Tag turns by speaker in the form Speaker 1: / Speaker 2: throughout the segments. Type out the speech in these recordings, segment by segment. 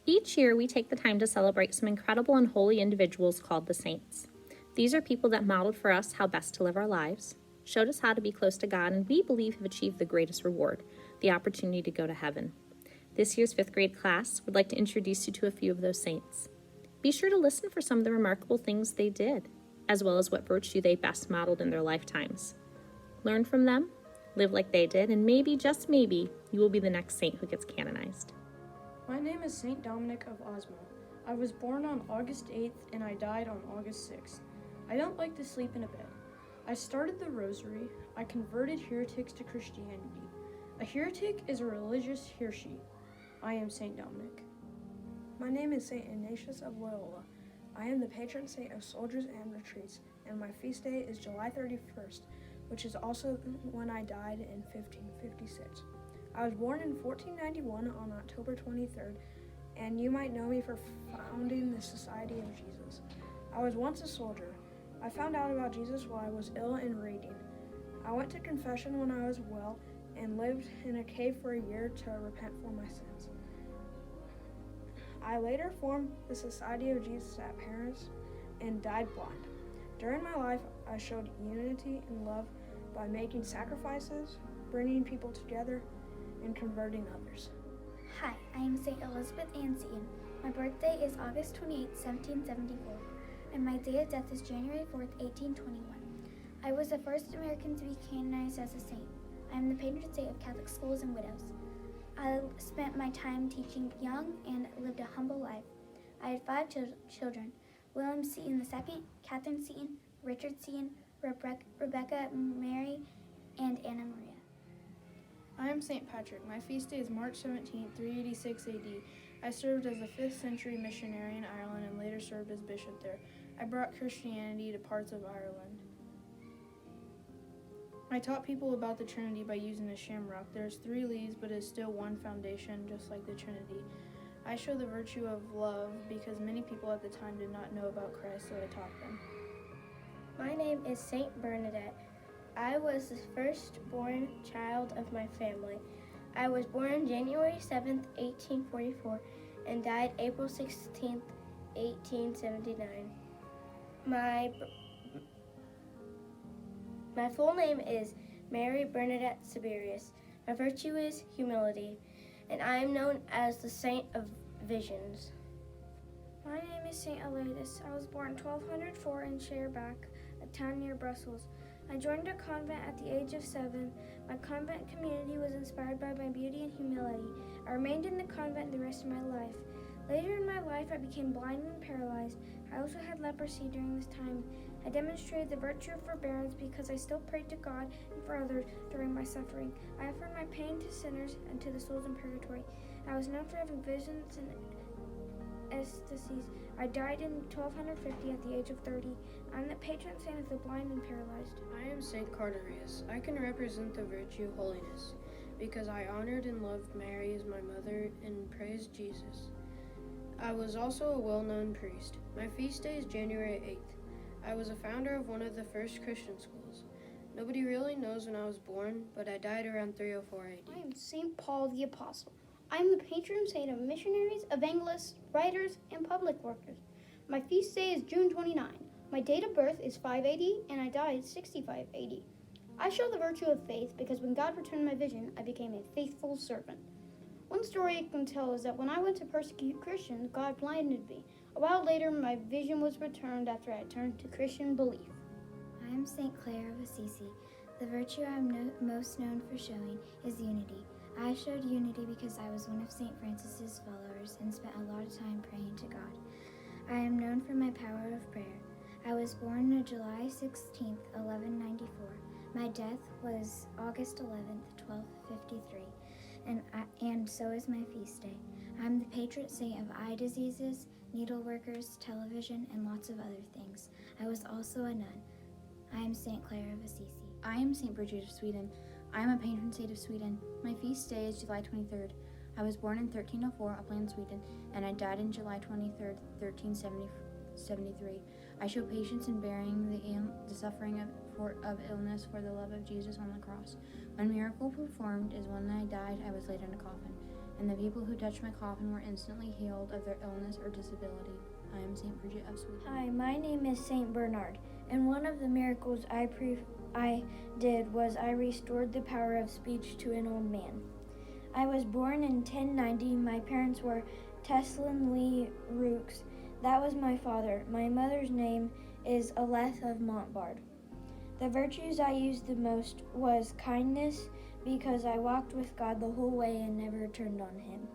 Speaker 1: Each year, we take the time to celebrate some incredible and holy individuals called the saints. These are people that modeled for us how best to live our lives, showed us how to be close to God, and we believe have achieved the greatest reward, the opportunity to go to heaven. This year's 5th grade class would like to introduce you to a few of those saints. Be sure to listen for some of the remarkable things they did, as well as what virtue they best modeled in their lifetimes. Learn from them, live like they did, and maybe, just maybe, you will be the next saint who gets canonized.
Speaker 2: My name is Saint Dominic of Osmo. I was born on August 8th and I died on August 6th. I don't like to sleep in a bed. I started the rosary. I converted heretics to Christianity. A heretic is a religious hershey. I am Saint Dominic.
Speaker 3: My name is Saint Ignatius of Loyola. I am the patron saint of soldiers and retreats, and my feast day is July 31st, which is also when I died in 1556. I was born in 1491 on October 23rd, and you might know me for founding the Society of Jesus. I was once a soldier. I found out about Jesus while I was ill and reading. I went to confession when I was well and lived in a cave for a year to repent for my sins. I later formed the Society of Jesus at Paris and died blind. During my life, I showed unity and love by making sacrifices, bringing people together, and converting others.
Speaker 4: Hi, I am St. Elizabeth Ann Seton. My birthday is August 28, 1774, and my day of death is January 4th, 1821. I was the first American to be canonized as a saint. I am the patron saint of Catholic schools and widows. I spent my time teaching young and lived a humble life. I had 5 children, William Seton II, Catherine Seton, Richard Seton, Rebecca, Mary, and Anna Maria.
Speaker 2: I am St. Patrick. My feast day is March 17, 386 AD. I served as a 5th century missionary in Ireland and later served as bishop there. I brought Christianity to parts of Ireland. I taught people about the Trinity by using a shamrock. There's 3 leaves, but is still one foundation, just like the Trinity. I show the virtue of love because many people at the time did not know about Christ, so I taught them.
Speaker 5: My name is Saint Bernadette. I was the firstborn child of my family. I was born January 7th, 1844, and died April 16th, 1879. My full name is Mary Bernadette Siberius. My virtue is humility, and I am known as the Saint of Visions.
Speaker 6: My name is Saint Elatus. I was born 1204 in Scherbach, a town near Brussels. I joined a convent at the age of 7. My convent community was inspired by my beauty and humility. I remained in the convent the rest of my life. Later in my life, I became blind and paralyzed. I also had leprosy during this time. I demonstrated the virtue of forbearance because I still prayed to God and for others during my suffering. I offered my pain to sinners and to the souls in purgatory. I was known for having visions and ecstasies. I died in 1250 at the age of 30. I'm the patron saint of the blind and paralyzed.
Speaker 2: I am Saint Carterius. I can represent the virtue of holiness because I honored and loved Mary as my mother and praised Jesus. I was also a well-known priest. My feast day is January 8th. I was a founder of one of the first Christian schools. Nobody really knows when I was born, but I died around 304 AD.
Speaker 7: I am St. Paul the Apostle. I am the patron saint of missionaries, evangelists, writers, and public workers. My feast day is June 29. My date of birth is 580, and I died 6580. I show the virtue of faith because when God returned my vision, I became a faithful servant. One story I can tell is that when I went to persecute Christians, God blinded me. A while later, my vision was returned after I turned to Christian belief.
Speaker 4: I am St. Clare of Assisi. The virtue I am most known for showing is unity. I showed unity because I was one of St. Francis's followers and spent a lot of time praying to God. I am known for my power of prayer. I was born on July 16, 1194. My death was August 11th, 1253, and so is my feast day. I'm the patron saint of eye diseases, needleworkers, television, and lots of other things. I was also a nun. I am St. Clare of Assisi.
Speaker 8: I am St. Bridget of Sweden. I am a patron saint of Sweden. My feast day is July 23rd. I was born in 1304, Uppland, Sweden, and I died in July 23rd, 1373. I show patience in bearing the suffering of illness for the love of Jesus on the cross. One miracle performed is when I died, I was laid in a coffin. and the people who touched my coffin were instantly healed of their illness or disability. I am St. Bridget of Sweden.
Speaker 9: Hi, my name is St. Bernard, and one of the miracles I did was I restored the power of speech to an old man. I was born in 1090. My parents were Teslin Lee Rooks. That was my father. My mother's name is Aleth of Montbard. The virtues I used the most was kindness, because I walked with God the whole way and never turned on him.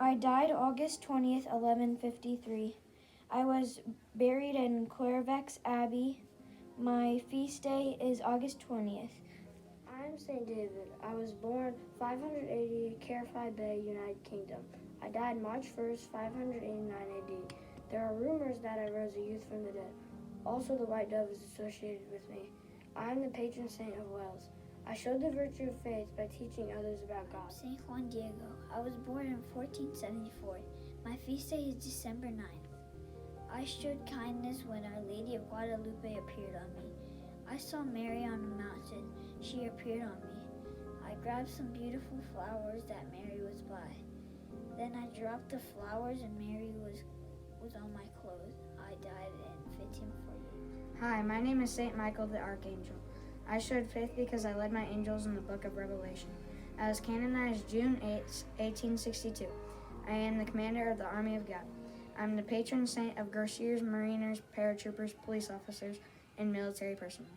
Speaker 9: I died August 20th, 1153. I was buried in Clairvex Abbey. My feast day is August 20th.
Speaker 10: I'm St. David. I was born 580, Carify Bay, United Kingdom. I died March 1st, 589 AD. There are rumors that I rose a youth from the dead. Also, the white dove is associated with me. I am the patron saint of Wales. I showed the virtue of faith by teaching others about God.
Speaker 11: St. Juan Diego. I was born in 1474. My feast day is December 9th. I showed kindness when Our Lady of Guadalupe appeared on me. I saw Mary on a mountain. She appeared on me. I grabbed some beautiful flowers that Mary was by. Then I dropped the flowers and Mary was on my clothes. I died in 1548.
Speaker 12: Hi, my name is St. Michael the Archangel. I showed faith because I led my angels in the book of Revelation. I was canonized June 8, 1862. I am the commander of the Army of God. I'm the patron saint of Garciers, Mariners, paratroopers, police officers, and military personnel.